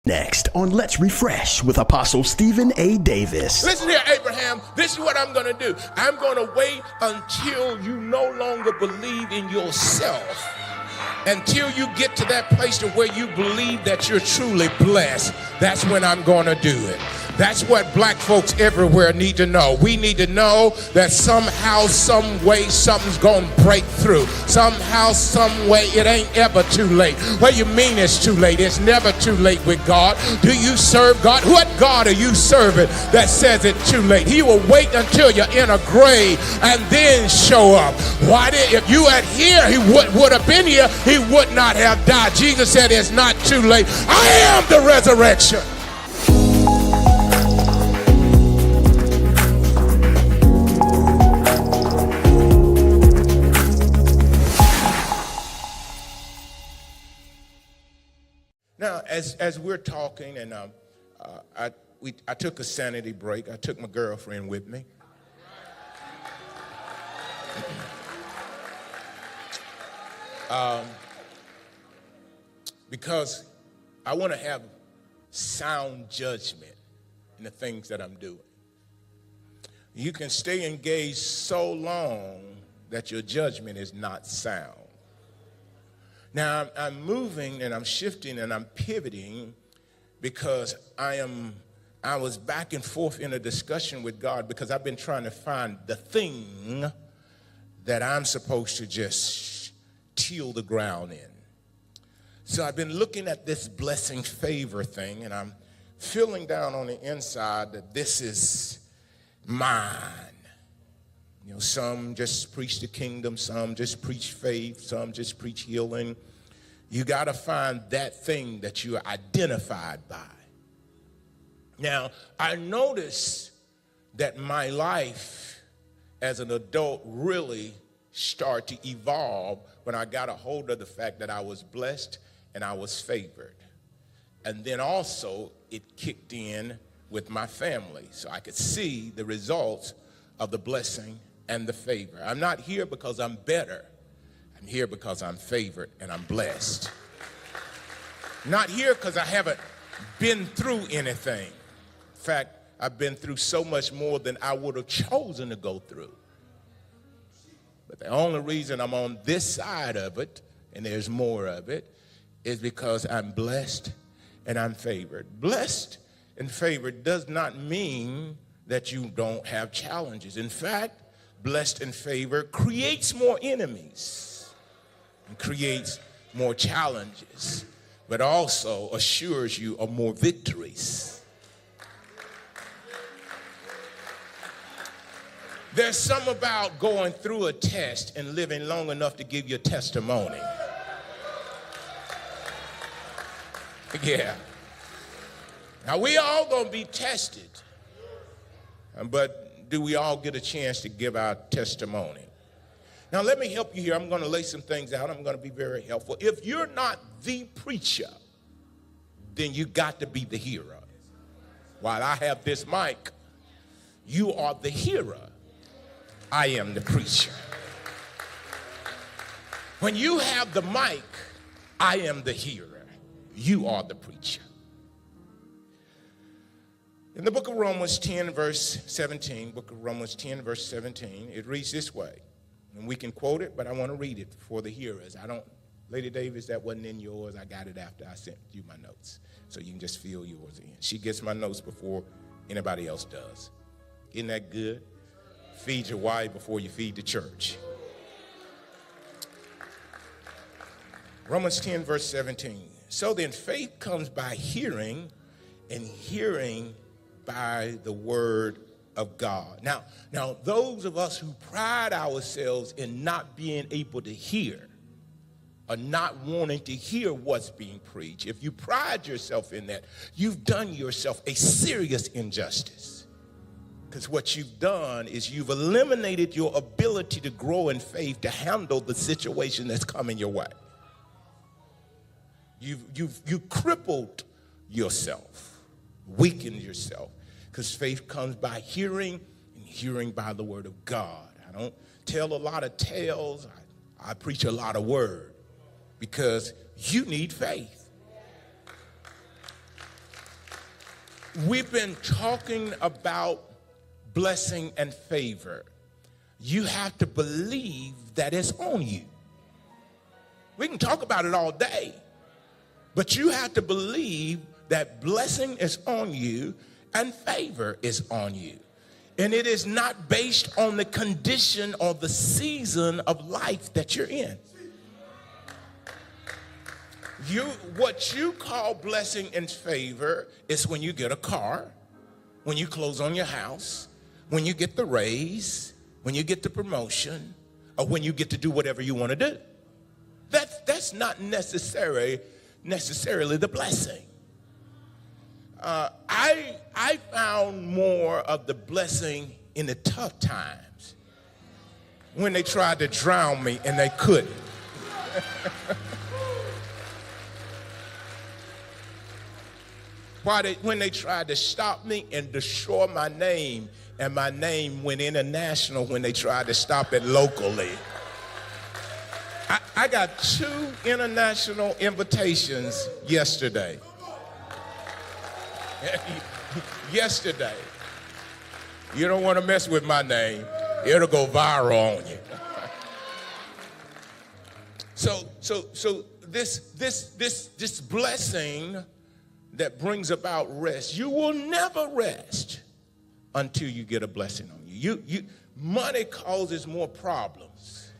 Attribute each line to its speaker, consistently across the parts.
Speaker 1: Next on Let's Refresh with Apostle Stephen A. Davis.
Speaker 2: Listen here, Abraham, this is what I'm going to do. I'm going to wait until you no longer believe in yourself. Until you get to that place to where you believe that you're truly blessed. That's when I'm going to do it. That's what black folks everywhere need to know. We need to know that somehow, some way, something's going to break through. Somehow, some way, it ain't ever too late. What do you mean it's too late? It's never too late with God. Do you serve God? What God are you serving that says it's too late? He will wait until you're in a grave and then show up. Why did, if you had here, he would have been here, he would not have died. Jesus said it's not too late. I am the resurrection. Now, as we're talking, and I took a sanity break. I took my girlfriend with me. Because I want to have sound judgment in the things that I'm doing. You can stay engaged so long that your judgment is not sound. Now, I'm moving and I'm shifting and I'm pivoting because I was back and forth in a discussion with God because I've been trying to find the thing that I'm supposed to just till the ground in. So I've been looking at this blessing favor thing, and I'm feeling down on the inside that this is mine. You know, some just preach the kingdom, some just preach faith, some just preach healing. You got to find that thing that you are identified by. Now, I noticed that my life as an adult really started to evolve when I got a hold of the fact that I was blessed and I was favored. And then also it kicked in with my family, so I could see the results of the blessing and the favor. I'm not here because I'm better. I'm here because I'm favored and I'm blessed. Not here because I haven't been through anything. In fact, I've been through so much more than I would have chosen to go through. But the only reason I'm on this side of it, and there's more of it, is because I'm blessed and I'm favored. Blessed and favored does not mean that you don't have challenges. In fact, blessed and favored creates more enemies and creates more challenges, but also assures you of more victories. There's something about going through a test and living long enough to give your testimony. Yeah. Now, we all gonna be tested, but do we all get a chance to give our testimony? Now, let me help you here. I'm gonna lay some things out. I'm gonna be very helpful. If you're not the preacher, then you got to be the hearer. While I have this mic, you are the hearer. I am the preacher. When you have the mic, I am the hearer. You are the preacher. In the book of Romans 10, verse 17, book of Romans 10, verse 17, it reads this way. And we can quote it, but I want to read it for the hearers. Lady Davis, that wasn't in yours. I got it after I sent you my notes. So you can just fill yours in. She gets my notes before anybody else does. Isn't that good? Feed your wife before you feed the church. Romans 10, verse 17. So then faith comes by hearing, and hearing by the word of God. Now, those of us who pride ourselves in not being able to hear or not wanting to hear what's being preached, if you pride yourself in that, you've done yourself a serious injustice. Because what you've done is you've eliminated your ability to grow in faith to handle the situation that's coming your way. You've crippled yourself, weakened yourself, because faith comes by hearing, and hearing by the word of God. I don't tell a lot of tales. I preach a lot of word, because you need faith. We've been talking about blessing and favor. You have to believe that it's on you. We can talk about it all day, but you have to believe that blessing is on you and favor is on you. And it is not based on the condition or the season of life that you're in. What you call blessing and favor is when you get a car, when you close on your house, when you get the raise, when you get the promotion, or when you get to do whatever you want to do. That's not necessarily the blessing. I found more of the blessing in the tough times, when they tried to drown me and they couldn't. When they tried to stop me and destroy my name, and my name went international when they tried to stop it locally. I got 2 international invitations yesterday. Yesterday. You don't want to mess with my name. It'll go viral on you. So this blessing that brings about rest. You will never rest until you get a blessing on you. Money causes more problems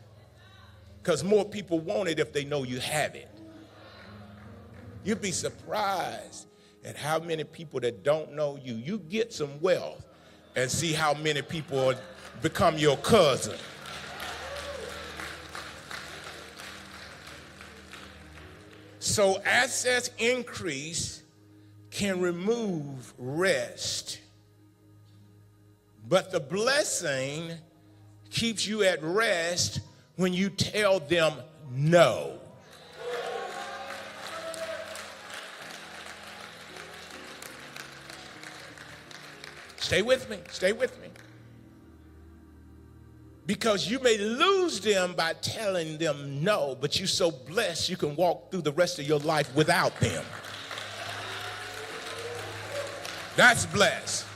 Speaker 2: because more people want it if they know you have it. You'd be surprised at how many people that don't know you. You get some wealth and see how many people become your cousin. So assets increase can remove rest. But the blessing keeps you at rest when you tell them no. Stay with me, stay with me. Because you may lose them by telling them no, but you're so blessed you can walk through the rest of your life without them. That's blessed.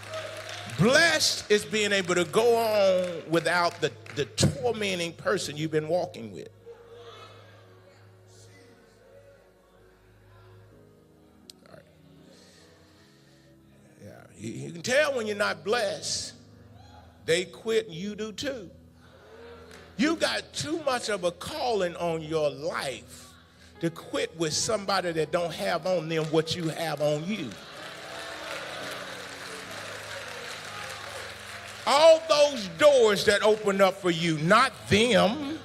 Speaker 2: Blessed is being able to go on without the tormenting person you've been walking with. All right. Yeah, you can tell when you're not blessed. They quit and you do too. You got too much of a calling on your life to quit with somebody that don't have on them what you have on you. All those doors that open up for you, not them.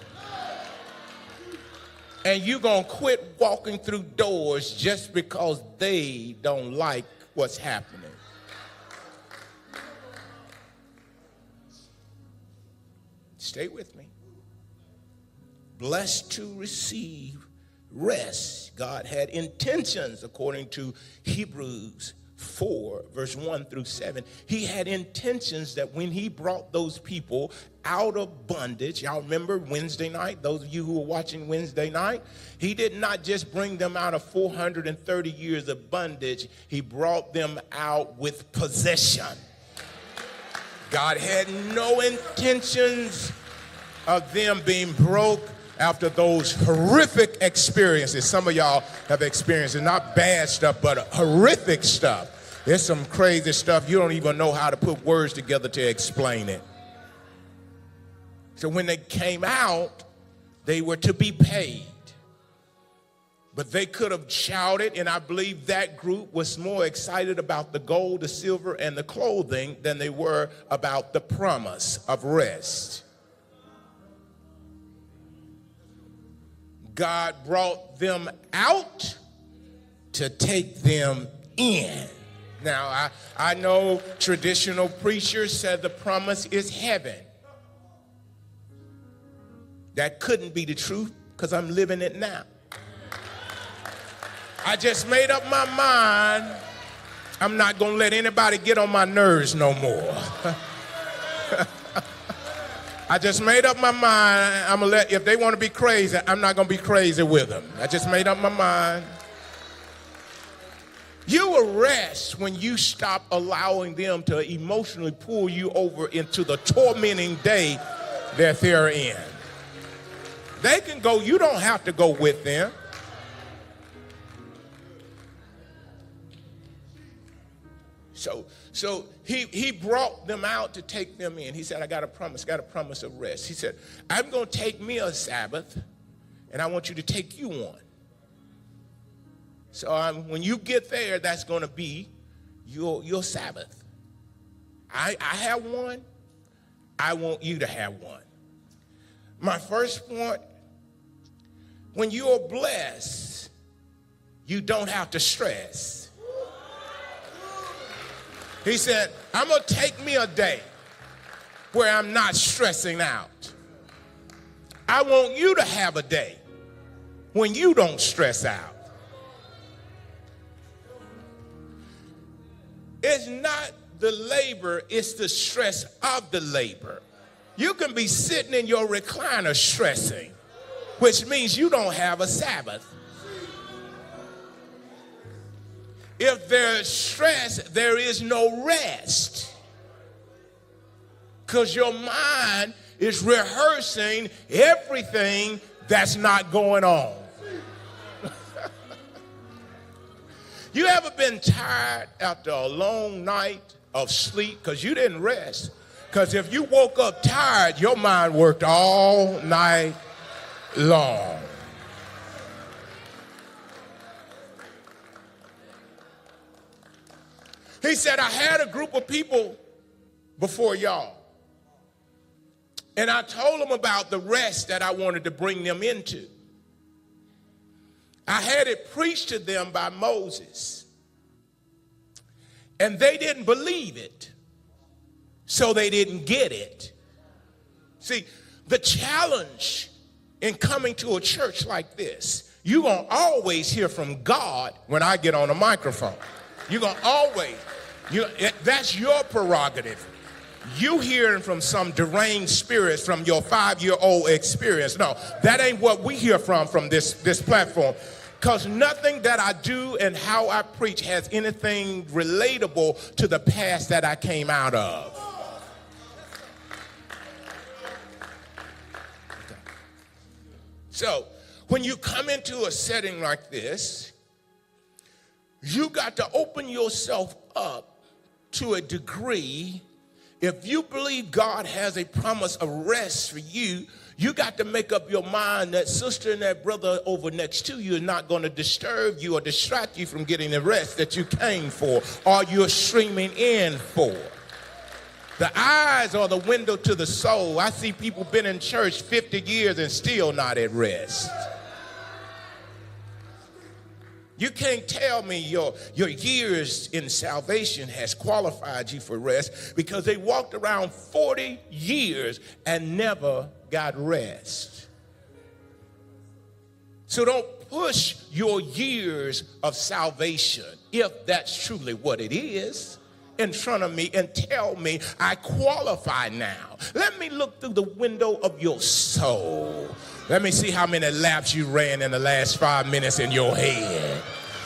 Speaker 2: And you're going to quit walking through doors just because they don't like what's happening. Stay with me. Blessed to receive rest. God had intentions, according to Hebrews 4, verse 1 through 7. He had intentions that when he brought those people out of bondage, y'all remember Wednesday night, those of you who were watching Wednesday night, he did not just bring them out of 430 years of bondage, he brought them out with possession. God had no intentions of them being broke after those horrific experiences. Some of y'all have experienced it, not bad stuff, but horrific stuff. There's some crazy stuff you don't even know how to put words together to explain it. So when they came out, they were to be paid. But they could have shouted, and I believe that group was more excited about the gold, the silver, and the clothing than they were about the promise of rest. God brought them out to take them in. Now, I know traditional preachers said the promise is heaven. That couldn't be the truth because I'm living it now. I just made up my mind. I'm not going to let anybody get on my nerves no more. I just made up my mind. I'm going to let, if they want to be crazy, I'm not going to be crazy with them. I just made up my mind. You will rest when you stop allowing them to emotionally pull you over into the tormenting day that they're in. They can go, you don't have to go with them. So he brought them out to take them in. He said, I got a promise of rest. He said, I'm going to take me a Sabbath, and I want you to take you one. So when you get there, that's going to be your Sabbath. I have one. I want you to have one. My first point, when you're blessed, you don't have to stress. He said, I'm going to take me a day where I'm not stressing out. I want you to have a day when you don't stress out. It's not the labor, it's the stress of the labor. You can be sitting in your recliner stressing, which means you don't have a Sabbath. If there's stress, there is no rest. Because your mind is rehearsing everything that's not going on. You ever been tired after a long night of sleep because you didn't rest? Because if you woke up tired, your mind worked all night long. He said, I had a group of people before y'all. And I told them about the rest that I wanted to bring them into. I had it preached to them by Moses. And they didn't believe it. So they didn't get it. See, the challenge in coming to a church like this, you're going to always hear from God when I get on a microphone. You're going to always, that's your prerogative. You hearing from some deranged spirits from your 5-year-old experience. No, that ain't what we hear from this platform. Because nothing that I do and how I preach has anything relatable to the past that I came out of. Okay. So, when you come into a setting like this, you got to open yourself up to a degree. If you believe God has a promise of rest for you, you got to make up your mind that sister and that brother over next to you is not going to disturb you or distract you from getting the rest that you came for or you're streaming in for. The eyes are the window to the soul. I see people been in church 50 years and still not at rest. You can't tell me your years in salvation has qualified you for rest because they walked around 40 years and never got rest. So don't push your years of salvation, if that's truly what it is, in front of me and tell me I qualify now. Let me look through the window of your soul. Let me see how many laps you ran in the last 5 minutes in your head.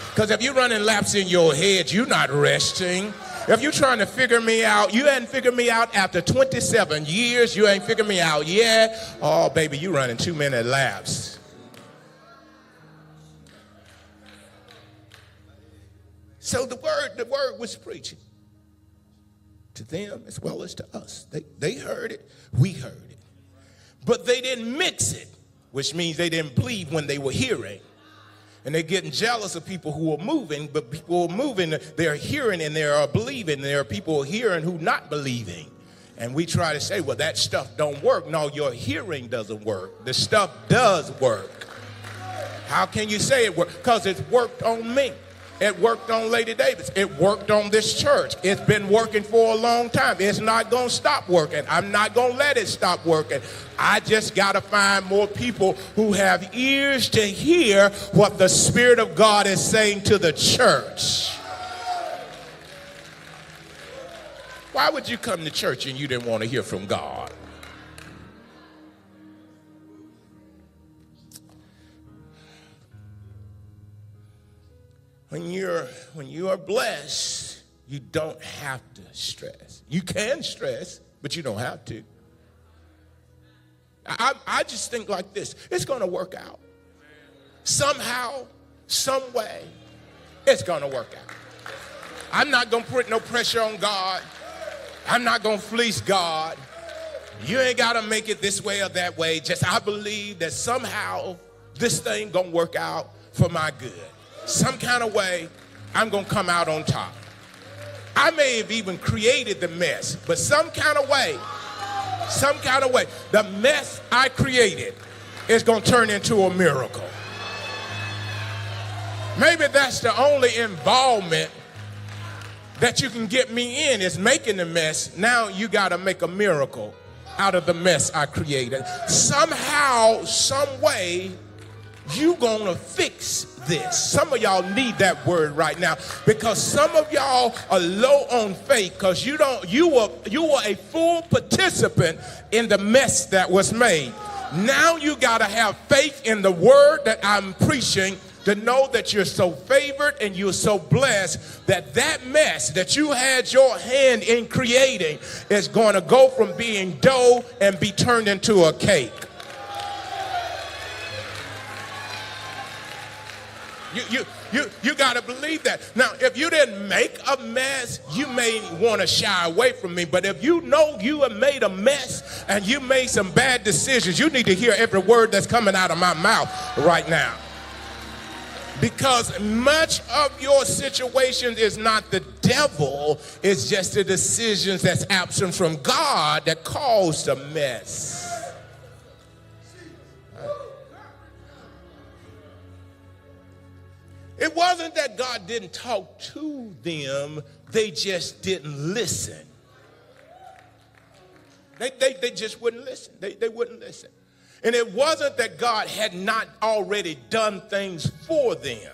Speaker 2: Because if you're running laps in your head, you're not resting. If you're trying to figure me out, you hadn't figured me out after 27 years. You ain't figured me out yet. Oh, baby, you running too many laps. So the word was preaching to them as well as to us. They heard it. We heard it. But they didn't mix it, which means they didn't believe when they were hearing. And they're getting jealous of people who are moving, but people who are moving, they're hearing and they're believing. There are people hearing who not believing. And we try to say, well, that stuff don't work. No, your hearing doesn't work. The stuff does work. How can you say it worked? Because it's worked on me. It worked on Lady Davis. It worked on this church. It's been working for a long time. It's not going to stop working. I'm not going to let it stop working. I just got to find more people who have ears to hear what the Spirit of God is saying to the church. Why would you come to church and you didn't want to hear from God? when you are blessed, you don't have to stress. You can stress, but you don't have to. I just think like this. It's going to work out. Somehow, some way, it's going to work out. I'm not going to put no pressure on God. I'm not going to fleece God. You ain't got to make it this way or that way. Just I believe that somehow this thing going to work out for my good. Some kind of way, I'm going to come out on top. I may have even created the mess, but some kind of way, the mess I created is going to turn into a miracle. Maybe that's the only involvement that you can get me in is making the mess. Now you got to make a miracle out of the mess I created. Somehow, some way, you gonna fix this. Some of y'all need that word right now because some of y'all are low on faith because you were a full participant in the mess that was made. Now you gotta have faith in the word that I'm preaching to know that you're so favored and you're so blessed that that mess that you had your hand in creating is going to go from being dough and be turned into a cake. You got to believe that. Now, if you didn't make a mess, you may want to shy away from me. But if you know you have made a mess and you made some bad decisions, you need to hear every word that's coming out of my mouth right now. Because much of your situation is not the devil, it's just the decisions that's absent from God that caused the mess. It wasn't that God didn't talk to them, they just didn't listen. They just wouldn't listen. They wouldn't listen. And it wasn't that God had not already done things for them.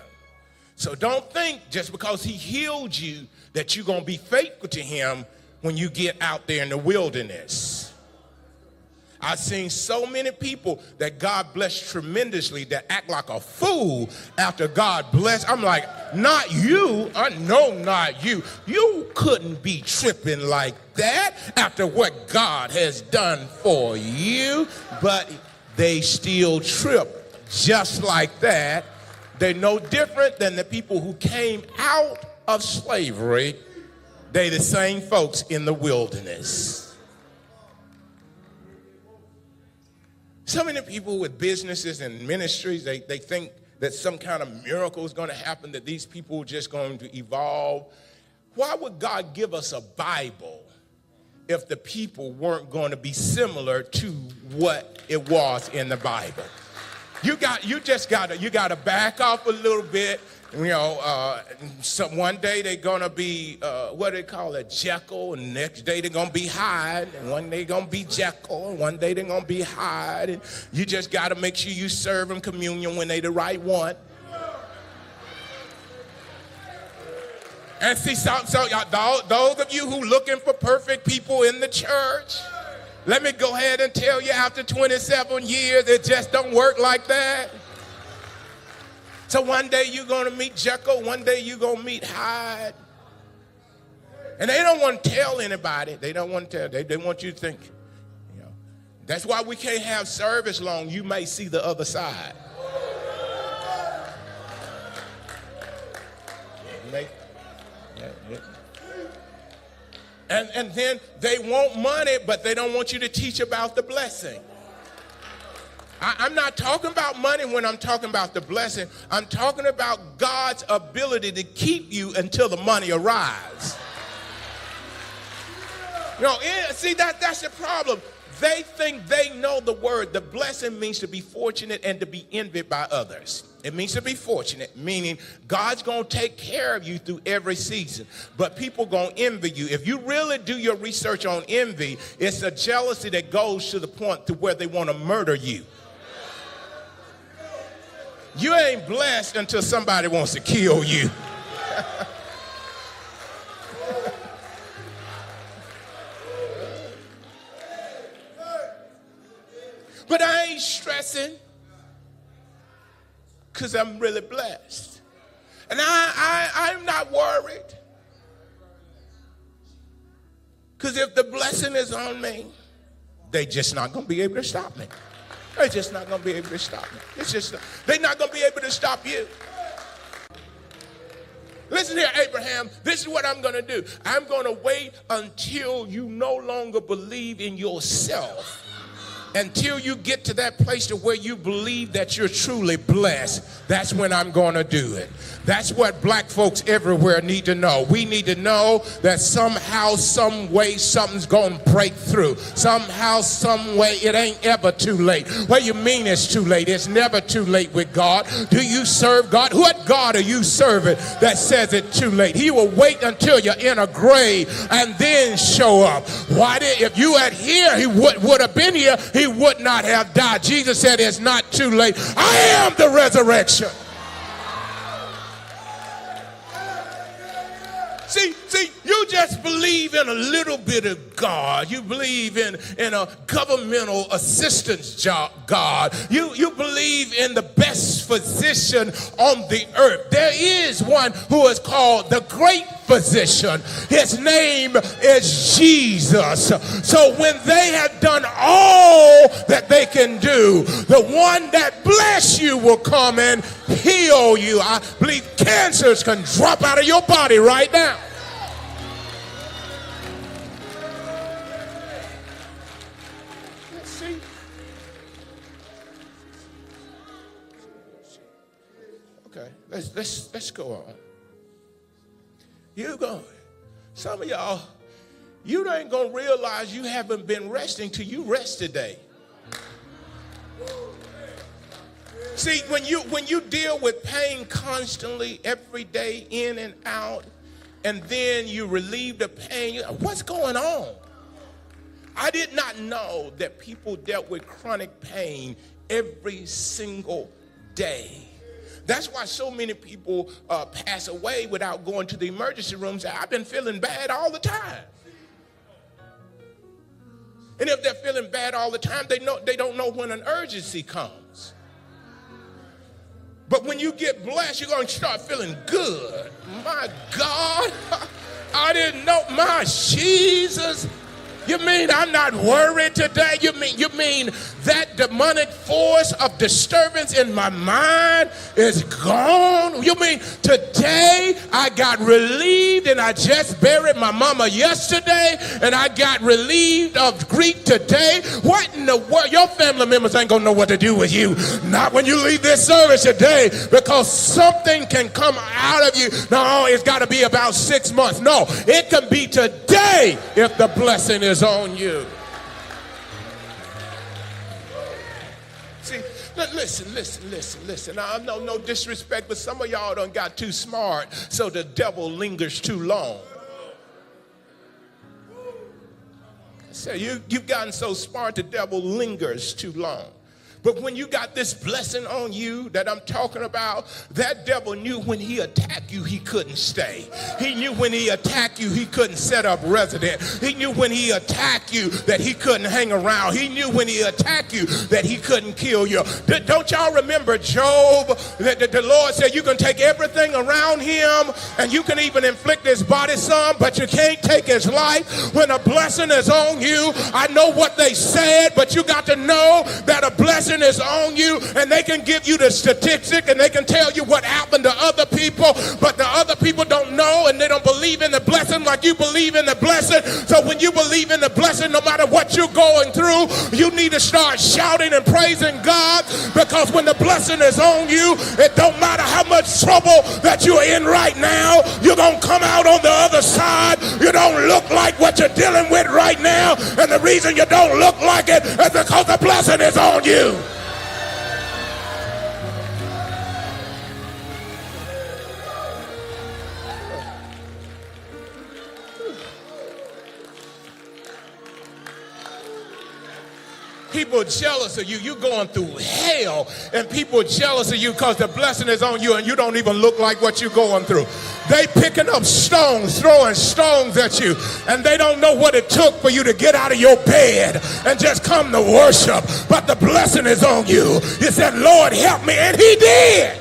Speaker 2: So don't think just because he healed you that you're going to be faithful to him when you get out there in the wilderness. I've seen so many people that God blessed tremendously that act like a fool after God blessed. I'm like, not you. I know not you. You couldn't be tripping like that after what God has done for you. But they still trip just like that. They're no different than the people who came out of slavery. They're the same folks in the wilderness. So many people with businesses and ministries, they think that some kind of miracle is going to happen, that these people are just going to evolve. Why would God give us a Bible if the people weren't going to be similar to what it was in the Bible? You got to back off a little bit. You know, one day they're going to be, what do they call it, Jekyll, and next day they're going to be Hyde, and one day they're going to be Jekyll, and one day they're going to be Hyde, and you just got to make sure you serve them communion when they the right one. And see, so those of you who looking for perfect people in the church, let me go ahead and tell you, after 27 years, it just don't work like that. So one day you're going to meet Jekyll, one day you're going to meet Hyde. And they don't want to tell anybody. They don't want to tell. They want you to think. You know, that's why we can't have service long. You may see the other side. And then they want money, but they don't want you to teach about the blessing. I'm not talking about money when I'm talking about the blessing. I'm talking about God's ability to keep you until the money arrives. You know, see, that's the problem. They think they know the word. The blessing means to be fortunate and to be envied by others. It means to be fortunate, meaning God's going to take care of you through every season. But people going to envy you. If you really do your research on envy, it's a jealousy that goes to the point to where they want to murder you. You ain't blessed until somebody wants to kill you. But I ain't stressing because I'm really blessed. And I'm not worried. Because if the blessing is on me, they just not going to be able to stop me. They're just not going to be able to stop me. They're not going to be able to stop you. Listen here, Abraham, this is what I'm going to do. I'm going to wait until you no longer believe in yourself. Until you get to that place to where you believe that you're truly blessed, that's when I'm going to do it. That's what black folks everywhere need to know. We need to know that somehow, some way, something's going to break through. Somehow, some way, it ain't ever too late. What do you mean it's too late? It's never too late with God. Do you serve God? What God are you serving that says it's too late? He will wait until you're in a grave and then show up. Why did, if you had here, he would have been here, he would not have died. Jesus said it's not too late. I am the resurrection. See, you just believe in a little bit of God. You believe in a governmental assistance job, God. You believe in the best physician on the earth. There is one who is called the great physician. His name is Jesus. So when they have done all that they can do, the one that bless you will come and heal you. I believe cancers can drop out of your body right now. Okay, let's go on. You go. Some of y'all, you ain't gonna realize you haven't been resting till you rest today. See, when you deal with pain constantly, every day, in and out, and then you relieve the pain, you're like, what's going on? I did not know that people dealt with chronic pain every single day. That's why so many people pass away without going to the emergency room. Say, I've been feeling bad all the time. And if they're feeling bad all the time, they don't know when an urgency comes. But when you get blessed, you're going to start feeling good. My God, I didn't know. My Jesus. You mean I'm not worried today? You mean that demonic force of disturbance in my mind is gone? You mean today I got relieved and I just buried my mama yesterday and I got relieved of grief today? What in the world? Your family members ain't gonna know what to do with you. Not when you leave this service today, because something can come out of you. No, it's got to be about 6 months. No, it can be today if the blessing is on you. See, listen. Now, no disrespect, but some of y'all done got too smart, so the devil lingers too long. So you've gotten so smart, the devil lingers too long. But when you got this blessing on you that I'm talking about, that devil knew when he attacked you, he couldn't stay. He knew when he attacked you, he couldn't set up residence. He knew when he attacked you that he couldn't hang around. He knew when he attacked you that he couldn't kill you. Don't y'all remember Job? That the Lord said you can take everything around him and you can even inflict his body some, but you can't take his life. When a blessing is on you, I know what they said, but you got to know that a blessing is on you, and they can give you the statistic and they can tell you what happened to other people, but the other people don't know and they don't believe in the blessing like you believe in the blessing. So when you believe in the blessing, no matter what you're going through, you need to start shouting and praising God, because when the blessing is on you, it don't matter how much trouble that you're in right now, you're gonna come out on the other side. You don't look like what you're dealing with right now, and the reason you don't look like it is because the blessing is on you. People jealous of you. You're going through hell, and people jealous of you because the blessing is on you and you don't even look like what you're going through. They picking up stones, throwing stones at you, and they don't know what it took for you to get out of your bed and just come to worship. But the blessing is on you. You said, Lord, help me, and he did.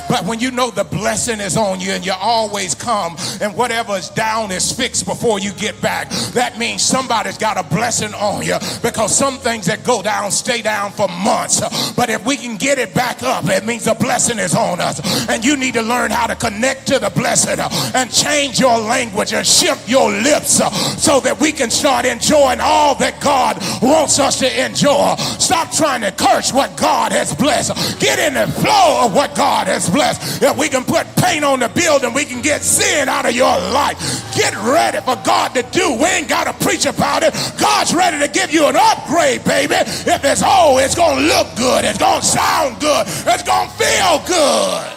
Speaker 2: But when you know the blessing is on you and you always come and whatever is down is fixed before you get back, that means somebody's got a blessing on you, because some things that go down stay down for months. But if we can get it back up, it means the blessing is on us. And you need to learn how to connect to the blessing and change your language and shift your lips so that we can start enjoying all that God wants us to enjoy. Stop trying to curse what God has blessed. Get in the flow of what God has blessed. If we can put paint on the building, we can get sin out of your life. Get ready for God to do. We ain't got to preach about it. God's ready to give you an upgrade, baby. If it's old, it's going to look good. It's going to sound good. It's going to feel good.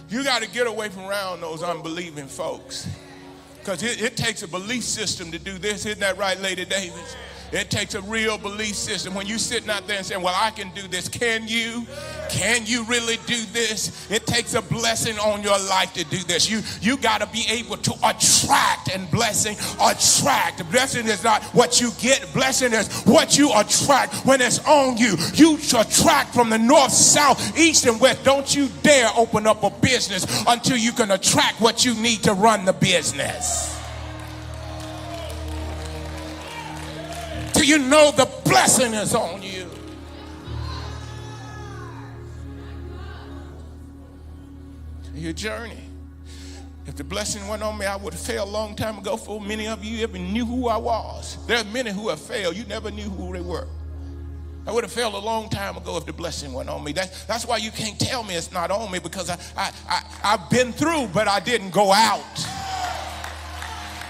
Speaker 2: You got to get away from around those unbelieving folks, because it takes a belief system to do this. Isn't that right, Lady Davis? It takes a real belief system. When you're sitting out there and saying, well, I can do this. Can you? Can you really do this? It takes a blessing on your life to do this. You got to be able to attract, and blessing attract. Blessing is not what you get. Blessing is what you attract when it's on you. You attract from the north, south, east, and west. Don't you dare open up a business until you can attract what you need to run the business. Till you know the blessing is on you. Your journey. If the blessing went on me, I would have failed a long time ago. For many of you even knew who I was. There are many who have failed. You never knew who they were. I would have failed a long time ago if the blessing went on me. That's why you can't tell me it's not on me, because I've been through, but I didn't go out.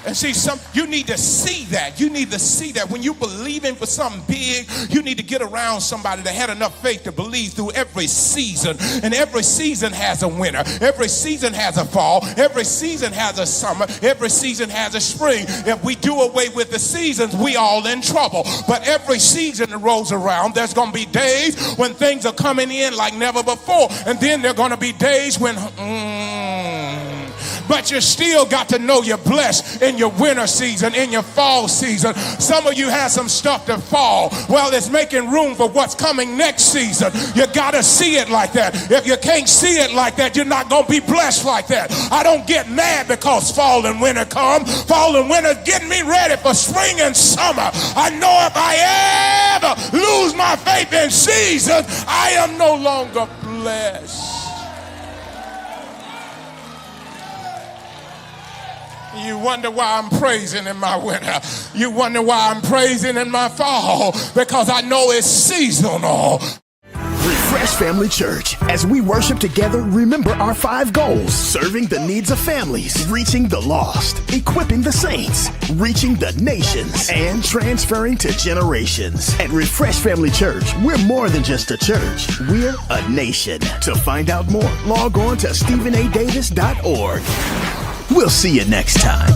Speaker 2: And see, you need to see that. You need to see that. When you believe in for something big, you need to get around somebody that had enough faith to believe through every season. And every season has a winter. Every season has a fall. Every season has a summer. Every season has a spring. If we do away with the seasons, we all in trouble. But every season that rolls around, there's going to be days when things are coming in like never before. And then there are going to be days when... But you still got to know you're blessed in your winter season, in your fall season. Some of you have some stuff to fall. Well, it's making room for what's coming next season. You got to see it like that. If you can't see it like that, you're not going to be blessed like that. I don't get mad because fall and winter come. Fall and winter getting me ready for spring and summer. I know if I ever lose my faith in season, I am no longer blessed. You wonder why I'm praising in my winter. You wonder why I'm praising in my fall, because I know it's seasonal.
Speaker 1: Refresh Family Church. As we worship together, remember our 5 goals: serving the needs of families, reaching the lost, equipping the saints, reaching the nations, and transferring to generations. At Refresh Family Church, we're more than just a church. We're a nation. To find out more, log on to StephenADavis.org. We'll see you next time.